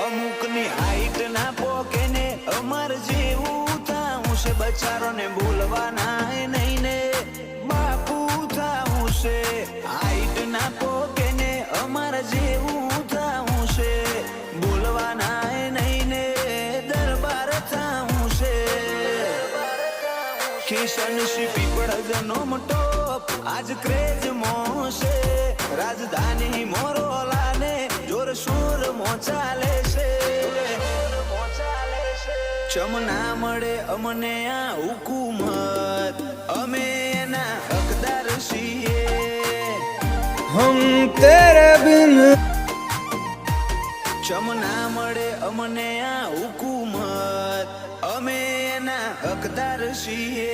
અમુકની height ના પોકે ને અમર જેવું થાવું છે, બચારો ને બોલવાના નહીં ને બાપુ થાવું છે. હાઈટ ના પોકે ને અમર જેવું થાવું છે, બોલવાના નહીં ને દરબાર થાવું છે. કિશન પીપળ જનો ટોપ આજ ક્રેજ મોશે, રાજધાની મોરોલા ને જોર શોર મોચાલે છે. ચમના મળે અમને આ હુકુમત, અમે એના હકદાર છીએ. હમ તેરે બિન ચમના મળે અમને આ હુકુમત, અમે એના હકદાર છીએ.